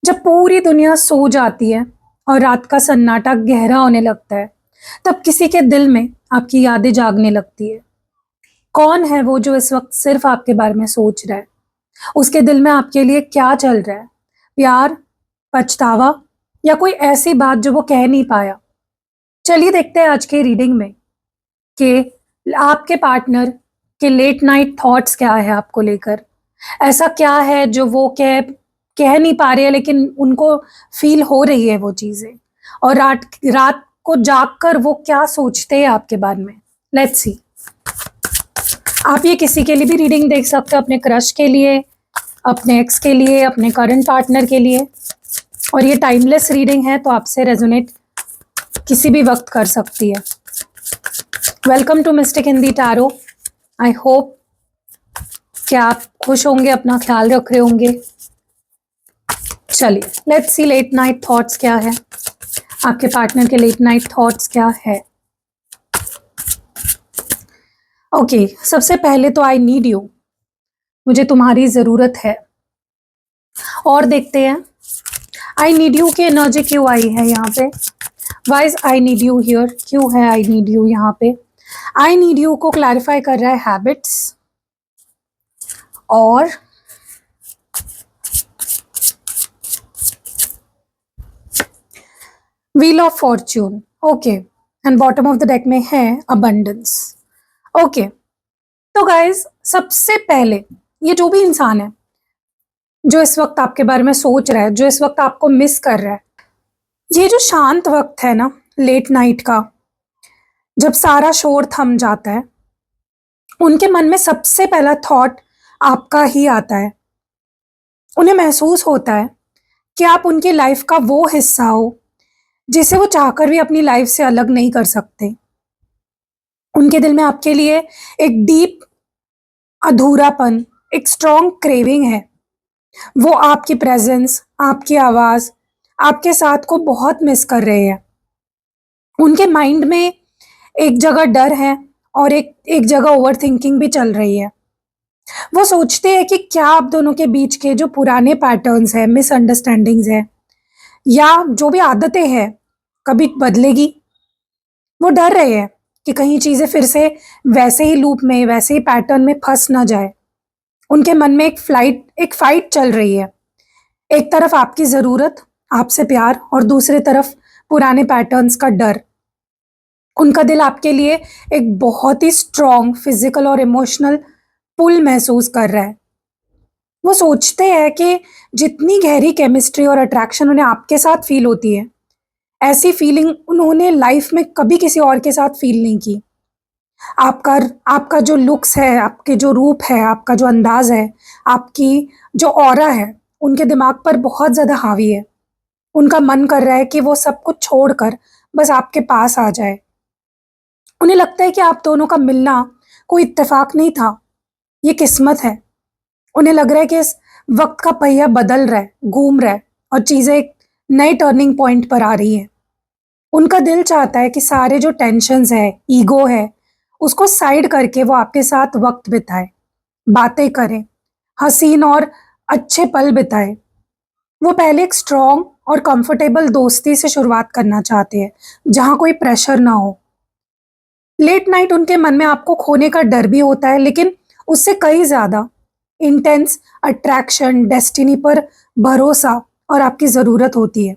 जब पूरी दुनिया सो जाती है और रात का सन्नाटा गहरा होने लगता है, तब किसी के दिल में आपकी यादें जागने लगती है। कौन है वो जो इस वक्त सिर्फ आपके बारे में सोच रहा है? उसके दिल में आपके लिए क्या चल रहा है? प्यार, पछतावा या कोई ऐसी बात जो वो कह नहीं पाया? चलिए देखते हैं आज के रीडिंग में कि आपके पार्टनर के लेट नाइट थॉट्स क्या है आपको लेकर। ऐसा क्या है जो वो कह नहीं पा रहे हैं लेकिन उनको फील हो रही है वो चीजें, और रात रात को जागकर वो क्या सोचते हैं आपके बारे में। Let's see. आप ये किसी के लिए भी रीडिंग देख सकते हो, अपने क्रश के लिए, अपने एक्स के लिए, अपने करंट पार्टनर के लिए। और ये टाइमलेस रीडिंग है तो आपसे रेजोनेट किसी भी वक्त कर सकती है। Welcome to mystic Hindi tarot. I hope कि आप खुश होंगे, अपना ख्याल रख रहे होंगे। चलिए let's see late night thoughts क्या है, आपके पार्टनर के लेट नाइट थॉट्स क्या है। ओके, सबसे पहले तो आई नीड यू, मुझे तुम्हारी जरूरत है। और देखते हैं आई नीड यू की एनर्जी क्यों आई है यहाँ पे। Why is I need you here, क्यों है आई नीड यू यहाँ पे। आई नीड यू को क्लैरिफाई कर रहा है हैबिट्स और wheel of fortune. Okay, and bottom of the deck में है अबंडेंस। ओके, तो गाइज सबसे पहले ये जो भी इंसान है जो इस वक्त आपके बारे में सोच रहा है, जो इस वक्त आपको मिस कर रहा है, ये जो शांत वक्त है ना लेट नाइट का, जब सारा शोर थम जाता है, उनके मन में सबसे पहला थॉट आपका ही आता है। उन्हें महसूस होता है कि आप उनकी लाइफ का वो हिस्सा हो जिसे वो चाहकर भी अपनी लाइफ से अलग नहीं कर सकते। उनके दिल में आपके लिए एक डीप अधूरापन, एक स्ट्रॉन्ग क्रेविंग है। वो आपकी प्रेजेंस, आपकी आवाज, आपके साथ को बहुत मिस कर रहे हैं। उनके माइंड में एक जगह डर है और एक जगह ओवर थिंकिंग भी चल रही है। वो सोचते हैं कि क्या आप दोनों के बीच के जो पुराने पैटर्न्स हैं, मिसअंडरस्टैंडिंग्स हैं या जो भी आदतें हैं, कभी बदलेगी। वो डर रहे हैं कि कहीं चीजें फिर से वैसे ही लूप में, वैसे ही पैटर्न में फंस ना जाए। उनके मन में एक फाइट चल रही है। एक तरफ आपकी जरूरत, आपसे प्यार, और दूसरी तरफ पुराने पैटर्न्स का डर। उनका दिल आपके लिए एक बहुत ही स्ट्रॉन्ग फिजिकल और इमोशनल पुल महसूस कर रहा है। वो सोचते हैं कि जितनी गहरी केमिस्ट्री और अट्रैक्शन उन्हें आपके साथ फील होती है, ऐसी फीलिंग उन्होंने लाइफ में कभी किसी और के साथ फील नहीं की। आपका आपका जो लुक्स है, आपके जो रूप है, आपका जो अंदाज है, आपकी जो ऑरा है, उनके दिमाग पर बहुत ज्यादा हावी है। उनका मन कर रहा है कि वो सब कुछ छोड़कर बस आपके पास आ जाए। उन्हें लगता है कि आप दोनों का मिलना कोई इत्तेफाक नहीं था, ये किस्मत है। उन्हें लग रहा है कि इस वक्त का पहिया बदल रहा है, घूम रहा है, और चीजें एक नए टर्निंग पॉइंट पर आ रही हैं। उनका दिल चाहता है कि सारे जो टेंशन्स है, ईगो है, उसको साइड करके वो आपके साथ वक्त बिताए, बातें करें, हसीन और अच्छे पल बिताए। वो पहले एक स्ट्रॉन्ग और कंफर्टेबल दोस्ती से शुरुआत करना चाहते हैं, जहां कोई प्रेशर ना हो। लेट नाइट उनके मन में आपको खोने का डर भी होता है, लेकिन उससे कहीं ज्यादा इंटेंस अट्रैक्शन, डेस्टिनी पर भरोसा और आपकी जरूरत होती है।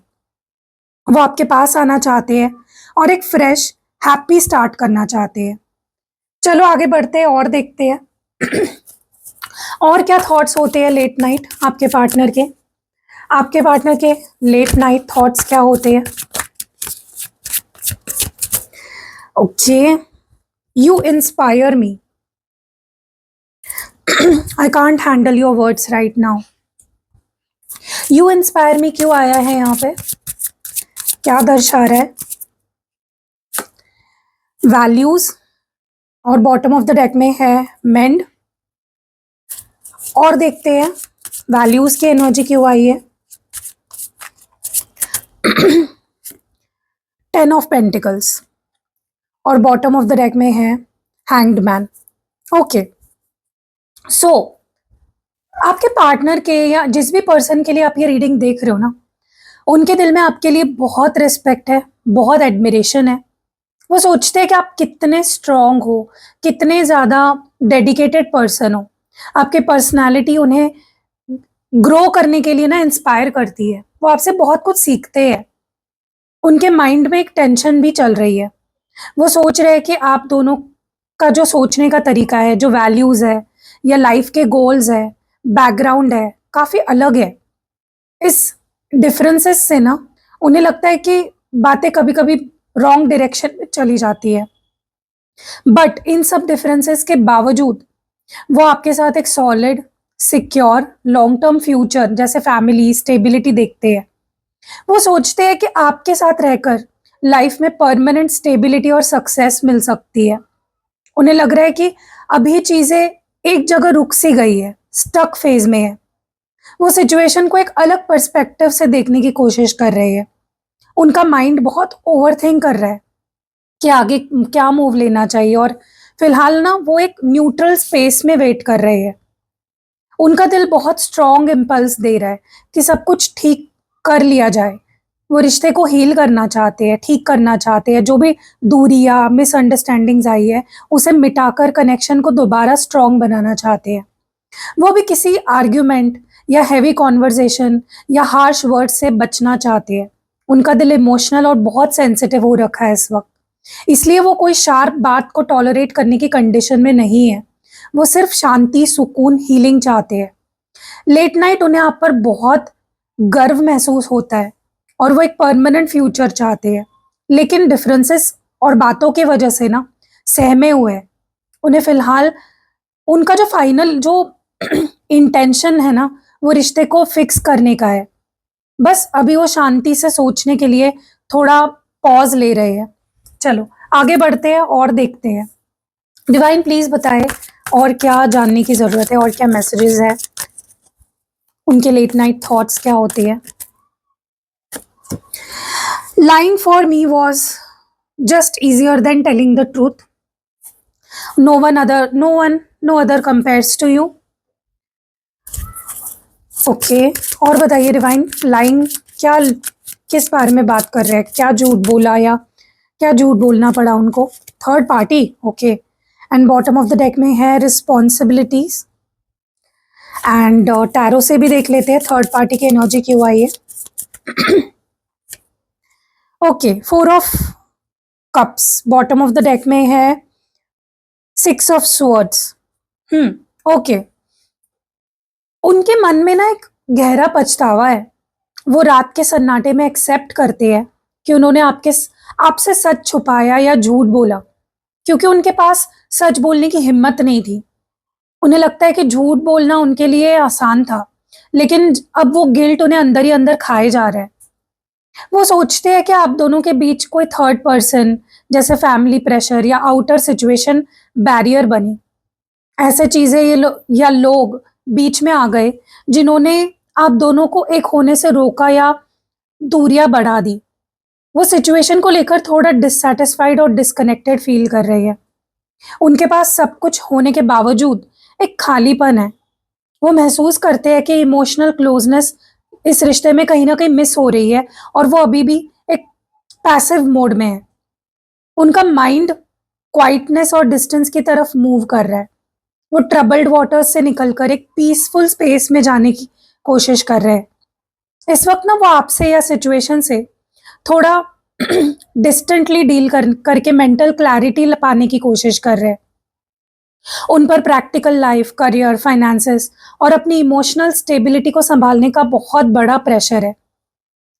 वो आपके पास आना चाहते हैं और एक फ्रेश हैप्पी स्टार्ट करना चाहते हैं। चलो आगे बढ़ते हैं और देखते हैं और क्या थॉट्स होते हैं लेट नाइट आपके पार्टनर के। आपके पार्टनर के लेट नाइट थॉट्स क्या होते हैं। Okay, you inspire me. I can't handle your words right now. You inspire me क्यों आया है यहाँ पे, क्या दर्शा रहा है। वैल्यूज, और बॉटम ऑफ द डेक में है मेंड। और देखते हैं वैल्यूज की एनर्जी क्यों आई है। 10 ऑफ पेंटिकल्स, और बॉटम ऑफ द डेक में है हैंग्ड मैन। ओके, सो आपके पार्टनर के या जिस भी पर्सन के लिए आप ये रीडिंग देख रहे हो ना, उनके दिल में आपके लिए बहुत रिस्पेक्ट है, बहुत एडमिरेशन है। वो सोचते हैं कि आप कितने स्ट्रांग हो, कितने ज़्यादा डेडिकेटेड पर्सन हो। आपकी पर्सनैलिटी उन्हें ग्रो करने के लिए ना इंस्पायर करती है। वो आपसे बहुत कुछ सीखते हैं। उनके माइंड में एक टेंशन भी चल रही है। वो सोच रहे हैं कि आप दोनों का जो सोचने का तरीका है, जो वैल्यूज़ है या लाइफ के गोल्स है, बैकग्राउंड है, काफ़ी अलग है। इस डिफरेंसेस से ना उन्हें लगता है कि बातें कभी-कभी रॉन्ग डायरेक्शन में चली जाती है। बट इन सब डिफरेंसेस के बावजूद वो आपके साथ एक solid, secure, long term future जैसे फैमिली, स्टेबिलिटी देखते हैं। वो सोचते हैं कि आपके साथ रहकर लाइफ में परमानेंट स्टेबिलिटी और सक्सेस मिल सकती है। उन्हें लग रहा है कि अभी चीज़ें एक जगह रुक सी गई है, स्टक फेज़ में है। वो सिचुएशन को एक अलग पर्सपेक्टिव से देखने की कोशिश कर रहे हैं। उनका माइंड बहुत ओवरथिंक कर रहा है कि आगे क्या मूव लेना चाहिए और फिलहाल ना वो एक न्यूट्रल स्पेस में वेट कर रहे हैं। उनका दिल बहुत स्ट्रॉन्ग इम्पल्स दे रहा है कि सब कुछ ठीक कर लिया जाए। वो रिश्ते को हील करना चाहते हैं, ठीक करना चाहते हैं। जो भी दूरियाँ, मिसअंडरस्टैंडिंग्स आई है, उसे मिटाकर कनेक्शन को दोबारा स्ट्रॉन्ग बनाना चाहते हैं। वो भी किसी आर्ग्यूमेंट या हेवी कॉन्वर्सेशन या हार्श वर्ड से बचना चाहते हैं। उनका दिल इमोशनल और बहुत सेंसिटिव हो रखा है इस वक्त, इसलिए वो कोई शार्प बात को टॉलरेट करने की कंडीशन में नहीं है। वो सिर्फ शांति, सुकून, हीलिंग चाहते हैं। लेट नाइट उन्हें आप पर बहुत गर्व महसूस होता है और वो एक परमानेंट फ्यूचर चाहते हैं, लेकिन डिफरेंसेस और बातों की वजह से ना सहमे हुए हैं। उन्हें फिलहाल उनका जो फाइनल जो इंटेंशन है ना, वो रिश्ते को फिक्स करने का है। बस अभी वो शांति से सोचने के लिए थोड़ा पॉज ले रहे हैं। चलो आगे बढ़ते हैं और देखते हैं। डिवाइन प्लीज बताएं और क्या जानने की जरूरत है और क्या मैसेजेस है, उनके लेट नाइट थॉट्स क्या होते हैं। Lying for me was just easier than telling the truth. No other compares to you. Okay और बताइए डिवाइन, लाइंग क्या, किस बारे में बात कर रहे हैं? क्या झूठ बोला या क्या झूठ बोलना पड़ा उनको? Third party, okay. And bottom of the deck में है रिस्पॉन्सिबिलिटीज। एंड टैरो से भी देख लेते हैं थर्ड पार्टी की एनर्जी क्यों आई है। Okay, 4 of cups bottom of the deck में है, 6 ऑफ स्वॉर्ड्स। ओके। उनके मन में ना एक गहरा पछतावा है। वो रात के सन्नाटे में एक्सेप्ट करते हैं कि उन्होंने आपसे सच छुपाया या झूठ बोला, क्योंकि उनके पास सच बोलने की हिम्मत नहीं थी। उन्हें लगता है कि झूठ बोलना उनके लिए आसान था, लेकिन अब वो गिल्ट उन्हें अंदर ही अंदर खाए जा रहा है। वो सोचते हैं कि आप दोनों के बीच कोई थर्ड पर्सन जैसे फैमिली प्रेशर या आउटर सिचुएशन बैरियर बनी। ऐसे चीजें या लोग बीच में आ गए जिन्होंने आप दोनों को एक होने से रोका या दूरियां बढ़ा दी। वो सिचुएशन को लेकर थोड़ा डिससैटिस्फाइड और डिस्कनेक्टेड फील कर रहे हैं। उनके पास सब कुछ होने के बावजूद एक खालीपन है। वो महसूस करते हैं कि इमोशनल क्लोजनेस इस रिश्ते में कहीं ना कहीं मिस हो रही है और वो अभी भी एक पैसिव मोड में है। उनका माइंड क्वाइटनेस और डिस्टेंस की तरफ मूव कर रहा है। वो ट्रबल्ड वाटर्स से निकलकर एक पीसफुल स्पेस में जाने की कोशिश कर रहे हैं। इस वक्त ना वो आपसे या सिचुएशन से थोड़ा डिस्टेंटली डील करके मेंटल क्लैरिटी पाने की कोशिश कर रहे हैं। उन पर प्रैक्टिकल लाइफ, करियर, फाइनेंसेस और अपनी इमोशनल स्टेबिलिटी को संभालने का बहुत बड़ा प्रेशर है।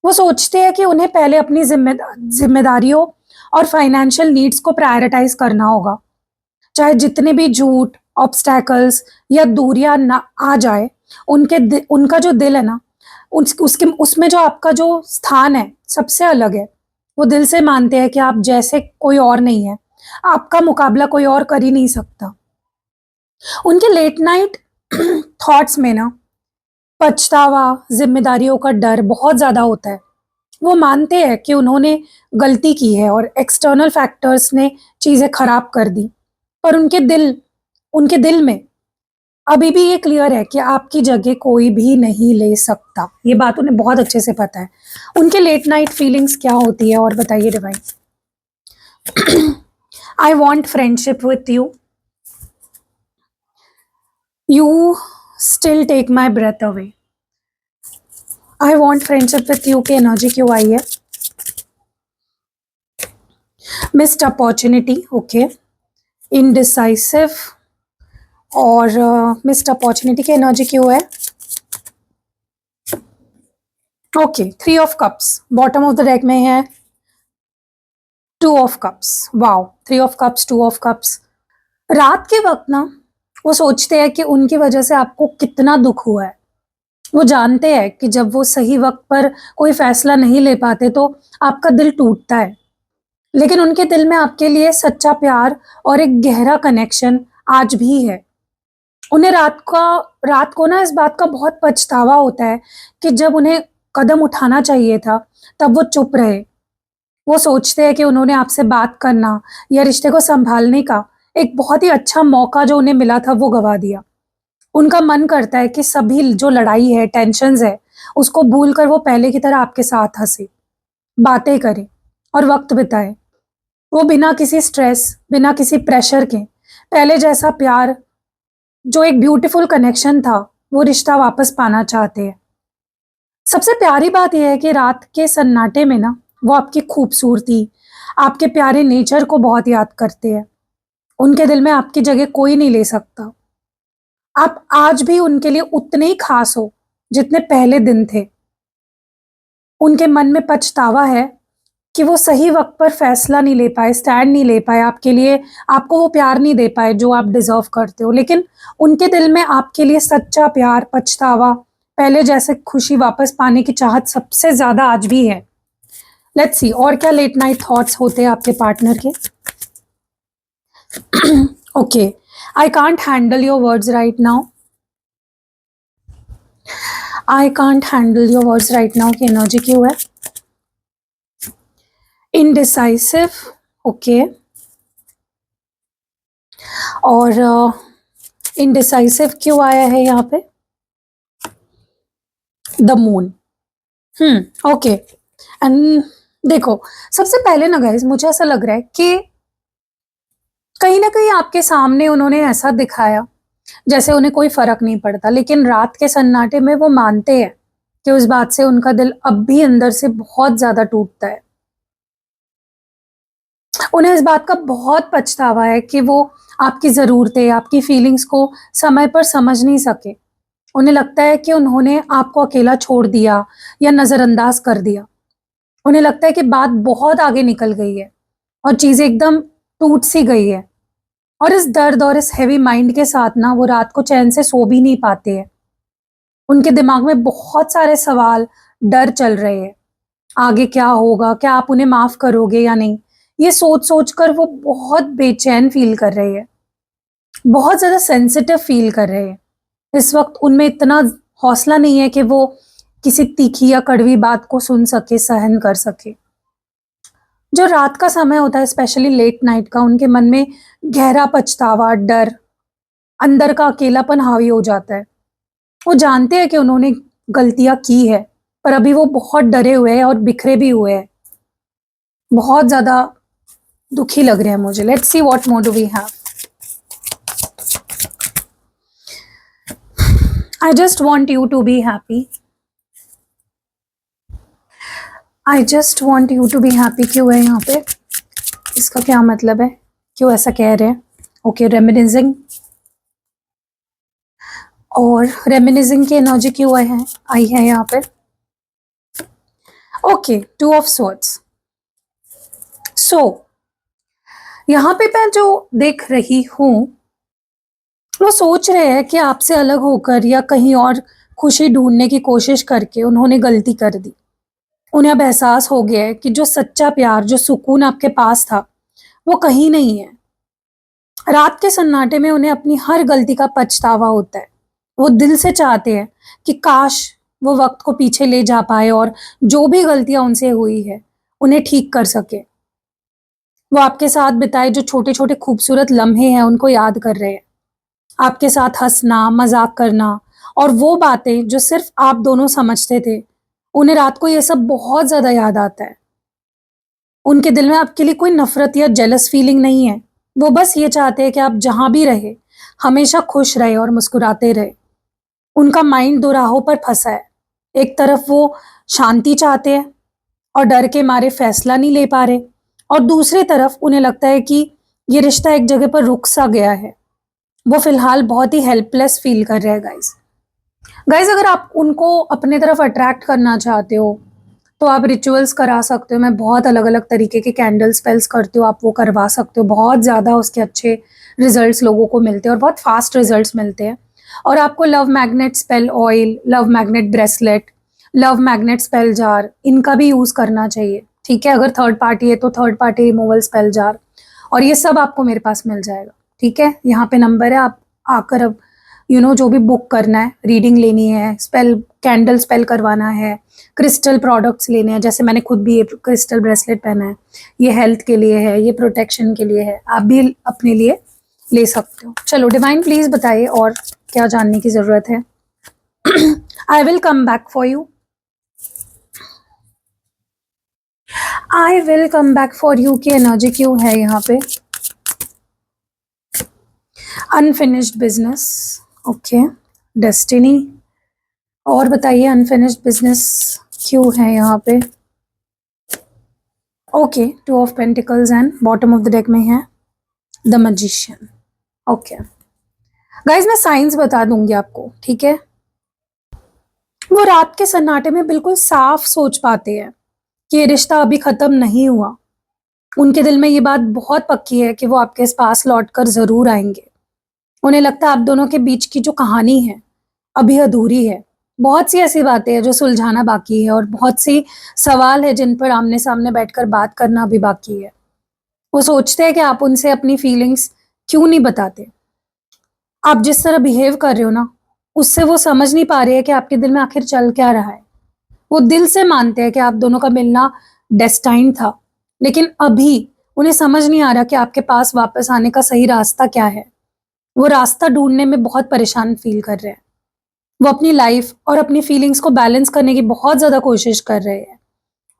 वो सोचते हैं कि उन्हें पहले अपनी जिम्मेदारियों और फाइनेंशियल नीड्स को प्रायोरिटाइज करना होगा। चाहे जितने भी झूठ, ऑब्स्टैकल्स या दूरियां ना आ जाए, उनका जो दिल है ना, उसके उसमें जो आपका जो स्थान है सबसे अलग है। वो दिल से मानते हैं कि आप जैसे कोई और नहीं है, आपका मुकाबला कोई और कर ही नहीं सकता। उनके लेट नाइट थॉट्स में ना पछतावा, जिम्मेदारियों का डर बहुत ज्यादा होता है। वो मानते हैं कि उन्होंने गलती की है और एक्सटर्नल फैक्टर्स ने चीजें खराब कर दी, पर उनके दिल में अभी भी ये क्लियर है कि आपकी जगह कोई भी नहीं ले सकता, ये बात उन्हें बहुत अच्छे से पता है। उनके लेट नाइट फीलिंग्स क्या होती है और बताइए divine. I want friendship with you, you still take my breath away. I want friendship with you की एनर्जी क्यों आई है? मिस्ड अपॉर्चुनिटी, ओके, इनडिसाइसिव और मिस्ड अपॉर्चुनिटी की एनर्जी क्यों है? Okay, 3 of cups bottom of the deck में है, 2 of cups, wow, 3 of cups, 2 of cups. रात के वक्त ना वो सोचते हैं कि उनकी वजह से आपको कितना दुख हुआ है। वो जानते हैं कि जब वो सही वक्त पर कोई फैसला नहीं ले पाते तो आपका दिल टूटता है, लेकिन उनके दिल में आपके लिए सच्चा प्यार और एक गहरा कनेक्शन आज भी है। उन्हें रात को ना इस बात का बहुत पछतावा होता है कि जब उन्हें कदम उठाना चाहिए था तब वो चुप रहे। वो सोचते हैं कि उन्होंने आपसे बात करना या रिश्ते को संभालने का एक बहुत ही अच्छा मौका जो उन्हें मिला था वो गवा दिया। उनका मन करता है कि सभी जो लड़ाई है, टेंशन्स है, उसको भूलकर वो पहले की तरह आपके साथ हंसे, बातें करे और वक्त बिताए। वो बिना किसी स्ट्रेस, बिना किसी प्रेशर के पहले जैसा प्यार, जो एक ब्यूटीफुल कनेक्शन था, वो रिश्ता वापस पाना चाहते हैं। सबसे प्यारी बात यह है कि रात के सन्नाटे में ना वो आपकी खूबसूरती, आपके प्यारे नेचर को बहुत याद करते हैं। उनके दिल में आपकी जगह कोई नहीं ले सकता। आप आज भी उनके लिए उतने ही खास हो जितने पहले दिन थे। उनके मन में पछतावा है कि वो सही वक्त पर फैसला नहीं ले पाए, स्टैंड नहीं ले पाए आपके लिए, आपको वो प्यार नहीं दे पाए जो आप डिजर्व करते हो। लेकिन उनके दिल में आपके लिए सच्चा प्यार, पछतावा, पहले जैसे खुशी वापस पाने की चाहत सबसे ज्यादा आज भी है। लेट्स सी और क्या लेट नाइट थॉट्स होते हैं आपके पार्टनर के। Okay, I can't handle your words right now, I can't handle your words right now की एनर्जी क्यों है? इनडिसाइसिव, ओके, और इनडिसाइसिव क्यों आया है यहाँ पे? The moon, okay. एंड देखो, सबसे पहले ना गाइस मुझे ऐसा लग रहा है कि कहीं ना कहीं आपके सामने उन्होंने ऐसा दिखाया जैसे उन्हें कोई फर्क नहीं पड़ता, लेकिन रात के सन्नाटे में वो मानते हैं कि उस बात से उनका दिल अब भी अंदर से बहुत ज्यादा टूटता है। उन्हें इस बात का बहुत पछतावा है कि वो आपकी ज़रूरतें, आपकी फीलिंग्स को समय पर समझ नहीं सके। उन्हें लगता है कि उन्होंने आपको अकेला छोड़ दिया या नज़रअंदाज कर दिया। उन्हें लगता है कि बात बहुत आगे निकल गई है और चीज़ें एकदम टूट सी गई है। और इस दर्द और इस हैवी माइंड के साथ ना वो रात को चैन से सो भी नहीं पाते हैं। उनके दिमाग में बहुत सारे सवाल, डर चल रहे हैं। आगे क्या होगा? क्या आप उन्हें माफ़ करोगे या नहीं? ये सोच-सोच कर वो बहुत बेचैन फ़ील कर रहे हैं, बहुत ज़्यादा सेंसिटिव फ़ील कर रहे हैं। इस वक़्त उनमें इतना हौसला नहीं है कि वो किसी तीखी या कड़वी बात को सुन सके, सहन कर सके। जो रात का समय होता है, स्पेशली लेट नाइट का, उनके मन में गहरा पछतावा, डर, अंदर का अकेलापन हावी हो जाता है। वो जानते हैं कि उन्होंने गलतियाँ की है, पर अभी वो बहुत डरे हुए हैं और बिखरे भी हुए हैं। बहुत ज़्यादा दुखी लग रहे हैं मुझे। Let's see what more do we have. I just want you to be happy, I just want you to be happy क्यों है यहाँ पे? इसका क्या मतलब है? क्यों ऐसा कह रहे हैं? ओके, रेमिनिजिंग, और रेमिनिजिंग की एनर्जी क्यों आई है यहाँ पे? Okay, 2 of swords. सो यहाँ पे मैं जो देख रही हूँ, वो सोच रहे हैं कि आपसे अलग होकर या कहीं और खुशी ढूंढने की कोशिश करके उन्होंने गलती कर दी। उन्हें अब एहसास हो गया है कि जो सच्चा प्यार, जो सुकून आपके पास था, वो कहीं नहीं है। रात के सन्नाटे में उन्हें अपनी हर गलती का पछतावा होता है। वो दिल से चाहते हैं कि काश वो वक्त को पीछे ले जा पाए और जो भी गलतियां उनसे हुई है उन्हें ठीक कर सके। वो आपके साथ बिताए जो छोटे छोटे खूबसूरत लम्हे हैं उनको याद कर रहे हैं। आपके साथ हंसना, मजाक करना, और वो बातें जो सिर्फ आप दोनों समझते थे, उन्हें रात को ये सब बहुत ज्यादा याद आता है। उनके दिल में आपके लिए कोई नफरत या जेलस फीलिंग नहीं है। वो बस ये चाहते हैं कि आप जहां भी रहे, हमेशा खुश रहे और मुस्कुराते रहे। उनका माइंड दो राहों पर फंसा है। एक तरफ वो शांति चाहते हैं और डर के मारे फैसला नहीं ले पा रहे, और दूसरी तरफ उन्हें लगता है कि ये रिश्ता एक जगह पर रुक सा गया है। वो फिलहाल बहुत ही हेल्पलेस फील कर रहे हैं गाइस। गाइस, अगर आप उनको अपने तरफ अट्रैक्ट करना चाहते हो तो आप रिचुअल्स करा सकते हो। मैं बहुत अलग अलग तरीके के कैंडल स्पेल्स करती हूँ, आप वो करवा सकते हो। बहुत ज़्यादा उसके अच्छे रिजल्ट्स लोगों को मिलते हैं और बहुत फास्ट रिजल्ट्स मिलते हैं। और आपको love magnet spell oil, love magnet bracelet, love magnet spell jar, इनका भी यूज़ करना चाहिए। ठीक है, अगर थर्ड पार्टी है तो third party removal spell jar, और ये सब आपको मेरे पास मिल जाएगा। ठीक है, यहाँ पे नंबर है, आप आकर अब जो भी बुक करना है, रीडिंग लेनी है, स्पेल कैंडल स्पेल करवाना है, क्रिस्टल प्रोडक्ट्स लेने हैं, जैसे मैंने खुद भी ये क्रिस्टल ब्रेसलेट पहना है, ये हेल्थ के लिए है, ये प्रोटेक्शन के लिए है, आप भी अपने लिए ले सकते हो। चलो डिवाइन प्लीज बताइए और क्या जानने की जरूरत है। I will come back for you, I will come back for you की एनर्जी क्यों है यहाँ पे। अनफिनिश्ड बिजनेस, ओके, डेस्टिनी, और बताइए अनफिनिश्ड बिजनेस क्यों है यहाँ पे। Okay, two of pentacles and bottom of the deck में है द मैजिशियन। ओके गाइज, मैं साइंस बता दूंगी आपको, ठीक है। वो रात के सन्नाटे में बिल्कुल साफ सोच पाते हैं कि ये रिश्ता अभी खत्म नहीं हुआ। उनके दिल में ये बात बहुत पक्की है कि वो आपके पास लौटकर जरूर आएंगे। उन्हें लगता है आप दोनों के बीच की जो कहानी है अभी अधूरी है। बहुत सी ऐसी बातें हैं जो सुलझाना बाकी है, और बहुत सी सवाल है जिन पर आमने सामने बैठकर बात करना भी बाकी है। वो सोचते हैं कि आप उनसे अपनी फीलिंग्स क्यों नहीं बताते। आप जिस तरह बिहेव कर रहे हो ना, उससे वो समझ नहीं पा रहे हैं कि आपके दिल में आखिर चल क्या रहा है। वो दिल से मानते हैं कि आप दोनों का मिलना डेस्टाइन था, लेकिन अभी उन्हें समझ नहीं आ रहा कि आपके पास वापस आने का सही रास्ता क्या है। वो रास्ता ढूंढने में बहुत परेशान फील कर रहे हैं। वो अपनी लाइफ और अपनी फीलिंग्स को बैलेंस करने की बहुत ज्यादा कोशिश कर रहे हैं।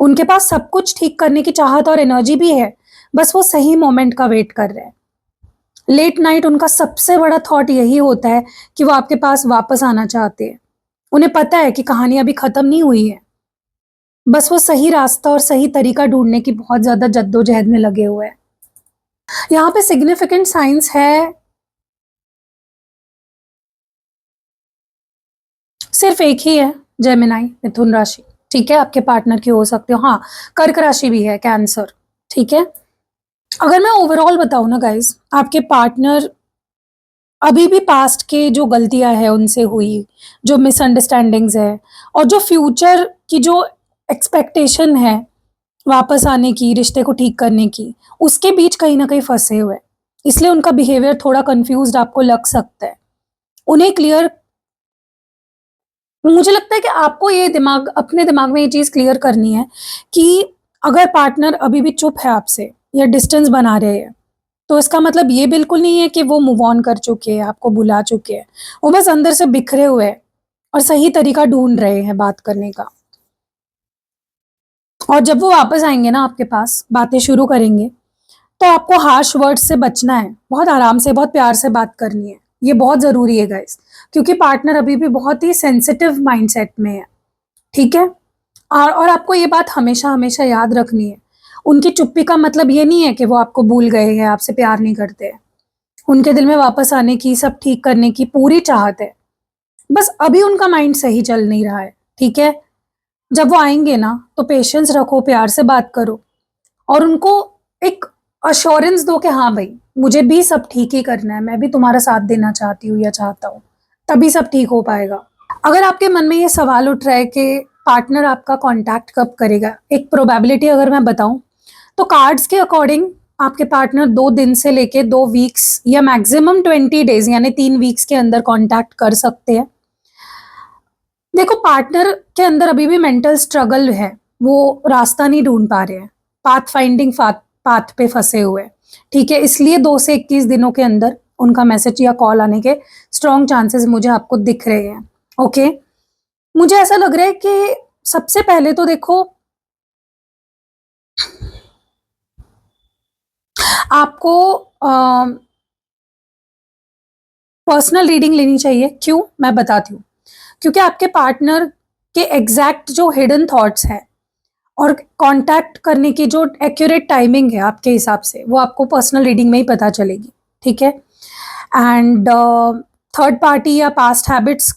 उनके पास सब कुछ ठीक करने की चाहत और एनर्जी भी है, बस वो सही मोमेंट का वेट कर रहे हैं। लेट नाइट उनका सबसे बड़ा थॉट यही होता है कि वो आपके पास वापस आना चाहते हैं। उन्हें पता है कि कहानी अभी खत्म नहीं हुई है, बस वो सही रास्ता और सही तरीका ढूंढने की बहुत ज्यादा जद्दोजहद में लगे हुए हैं। यहाँ पे सिग्निफिकेंट साइंस है सिर्फ एक ही है, जेमिनाई, मिथुन राशि। ठीक है, आपके पार्टनर की हो सकते हो, हाँ कर्क राशि भी है, कैंसर। ठीक है, अगर मैं ओवरऑल बताऊं ना गाइस, आपके पार्टनर अभी भी पास्ट के जो गलतियां हैं उनसे हुई, जो मिसअंडरस्टैंडिंग्स है, और जो फ्यूचर की जो एक्सपेक्टेशन है वापस आने की, रिश्ते को ठीक करने की, उसके बीच कहीं ना कहीं फंसे हुए हैं। इसलिए उनका बिहेवियर थोड़ा कंफ्यूज्ड आपको लग सकता है। उन्हें क्लियर, मुझे लगता है कि आपको ये अपने दिमाग में ये चीज क्लियर करनी है कि अगर पार्टनर अभी भी चुप है आपसे या डिस्टेंस बना रहे हैं, तो इसका मतलब ये बिल्कुल नहीं है कि वो मूव ऑन कर चुके हैं, आपको भुला चुके हैं। वो बस अंदर से बिखरे हुए हैं और सही तरीका ढूंढ रहे हैं बात करने का। और जब वो वापस आएंगे ना आपके पास, बातें शुरू करेंगे, तो आपको हार्श वर्ड्स से बचना है। बहुत आराम से, बहुत प्यार से बात करनी है। ये बहुत जरूरी है गाइस, क्योंकि पार्टनर अभी भी बहुत ही सेंसिटिव माइंडसेट में है। ठीक है, और आपको ये बात हमेशा हमेशा याद रखनी है। उनकी चुप्पी का मतलब ये नहीं है कि वो आपको भूल गए हैं, आपसे प्यार नहीं करते हैं। उनके दिल में वापस आने की, सब ठीक करने की पूरी चाहत है, बस अभी उनका माइंड सही चल नहीं रहा है। ठीक है, जब वो आएंगे ना तो पेशेंस रखो, प्यार से बात करो, और उनको एक अश्योरेंस दो कि हाँ भाई, मुझे भी सब ठीक ही करना है, मैं भी तुम्हारा साथ देना चाहती हूँ या चाहता हूँ, तभी सब ठीक हो पाएगा। अगर आपके मन में ये सवाल उठ रहा है कि पार्टनर आपका कांटेक्ट कब करेगा, एक प्रोबेबिलिटी अगर मैं बताऊं तो कार्ड्स के अकॉर्डिंग आपके पार्टनर 2 दिन से लेके 2 वीक्स या मैक्सिमम 20 डेज यानी 3 वीक्स के अंदर कांटेक्ट कर सकते हैं। देखो, पार्टनर के अंदर अभी भी मेंटल स्ट्रगल है, वो रास्ता नहीं ढूंढ पा रहे हैं, पाथ फाइंडिंग पाथ पे फंसे हुए हैं। ठीक है, इसलिए 2 से 21 दिनों के अंदर उनका मैसेज या कॉल आने के स्ट्रॉन्ग चांसेस मुझे आपको दिख रहे हैं। ओके, मुझे ऐसा लग रहा है कि सबसे पहले तो देखो, आपको पर्सनल रीडिंग लेनी चाहिए। क्यों, मैं बताती हूँ। क्योंकि आपके पार्टनर के एग्जैक्ट जो हिडन थॉट्स हैं और कांटेक्ट करने की जो एक्यूरेट टाइमिंग है आपके हिसाब से, वो आपको पर्सनल रीडिंग में ही पता चलेगी। ठीक है, एंड थर्ड पार्टी या पास्ट हैबिट्स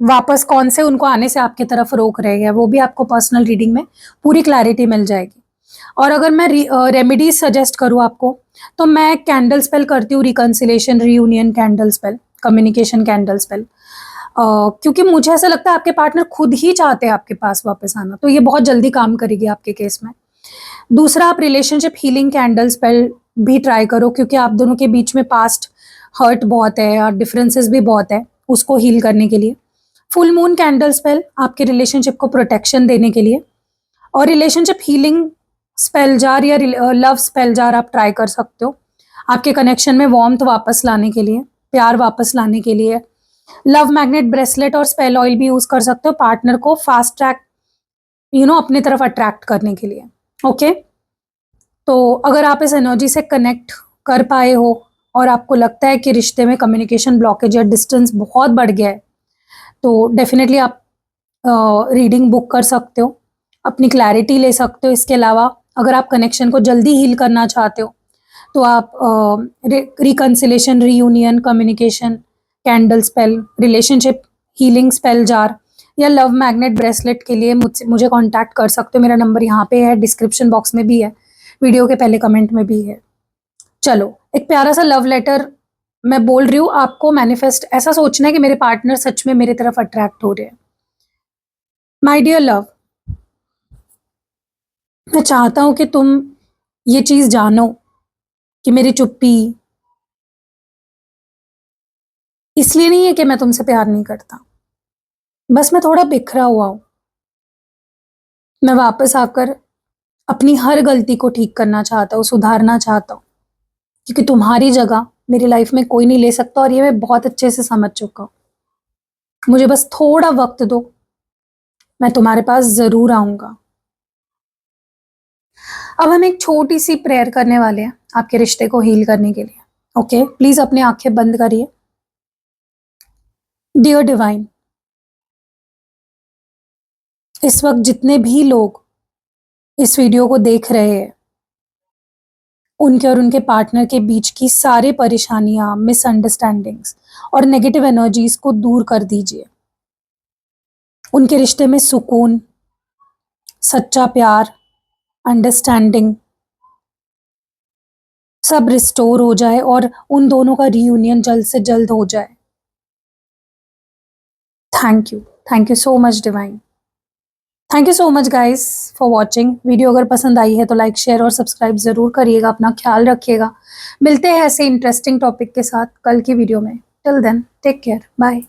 वापस कौन से उनको आने से आपके तरफ रोक रहे हैं, वो भी आपको पर्सनल रीडिंग में पूरी क्लैरिटी मिल जाएगी। और अगर मैं रेमेडीज सजेस्ट करूँ आपको, तो मैं कैंडल स्पेल करती हूँ, reconciliation reunion candle spell, communication candle spell, क्योंकि मुझे ऐसा लगता है आपके पार्टनर खुद ही चाहते हैं आपके पास वापस आना, तो ये बहुत जल्दी काम करेगी आपके केस में। दूसरा, आप रिलेशनशिप हीलिंग कैंडल स्पेल भी ट्राई करो, क्योंकि आप दोनों के बीच में पास्ट हर्ट बहुत है और डिफरेंसेस भी बहुत है, उसको हील करने के लिए। फुल मून कैंडल स्पेल आपके रिलेशनशिप को प्रोटेक्शन देने के लिए। और रिलेशनशिप हीलिंग स्पेल जार या लव स्पेल जार आप ट्राई कर सकते हो, आपके कनेक्शन में वार्मथ वापस लाने के लिए, प्यार वापस लाने के लिए। लव मैग्नेट ब्रेसलेट और स्पेल ऑयल भी यूज कर सकते हो पार्टनर को फास्ट ट्रैक अपनी तरफ अट्रैक्ट करने के लिए। ओके, तो अगर आप इस एनर्जी से कनेक्ट कर पाए हो और आपको लगता है कि रिश्ते में कम्युनिकेशन ब्लॉकेज या डिस्टेंस बहुत बढ़ गया है, तो डेफिनेटली आप रीडिंग बुक कर सकते हो, अपनी क्लैरिटी ले सकते हो। इसके अलावा अगर आप कनेक्शन को जल्दी हील करना चाहते हो, तो आप reconciliation reunion communication candle spell, relationship healing spell jar या लव मैग्नेट ब्रेसलेट के लिए मुझे कांटेक्ट कर सकते हो। मेरा नंबर यहाँ पे है, डिस्क्रिप्शन बॉक्स में भी है, वीडियो के पहले कमेंट में भी है। चलो, एक प्यारा सा लव लेटर मैं बोल रही हूँ आपको। मैनिफेस्ट ऐसा सोचना है कि मेरे पार्टनर सच में मेरी तरफ अट्रैक्ट हो रहे हैं। माय डियर लव, मैं चाहता हूं कि तुम ये चीज जानो कि मेरी चुप्पी इसलिए नहीं है कि मैं तुमसे प्यार नहीं करता, बस मैं थोड़ा बिखरा हुआ हूं। मैं वापस आकर अपनी हर गलती को ठीक करना चाहता हूँ, सुधारना चाहता हूँ, क्योंकि तुम्हारी जगह मेरी लाइफ में कोई नहीं ले सकता, और ये मैं बहुत अच्छे से समझ चुका हूँ। मुझे बस थोड़ा वक्त दो, मैं तुम्हारे पास जरूर आऊंगा। अब हम एक छोटी सी प्रेयर करने वाले हैं आपके रिश्ते को हील करने के लिए। ओके, प्लीज अपनी आंखें बंद करिए। डियर डिवाइन, इस वक्त जितने भी लोग इस वीडियो को देख रहे हैं, उनके और उनके पार्टनर के बीच की सारी परेशानियां, मिसअंडरस्टैंडिंग्स और नेगेटिव एनर्जीज को दूर कर दीजिए। उनके रिश्ते में सुकून, सच्चा प्यार, अंडरस्टैंडिंग सब रिस्टोर हो जाए और उन दोनों का रीयूनियन जल्द से जल्द हो जाए। Thank you so much divine. Thank you so much guys for watching. Video अगर पसंद आई है तो लाइक, शेयर और सब्सक्राइब जरूर करिएगा। अपना ख्याल रखिएगा। मिलते हैं ऐसे इंटरेस्टिंग टॉपिक के साथ कल की वीडियो में। Till then, take care, bye.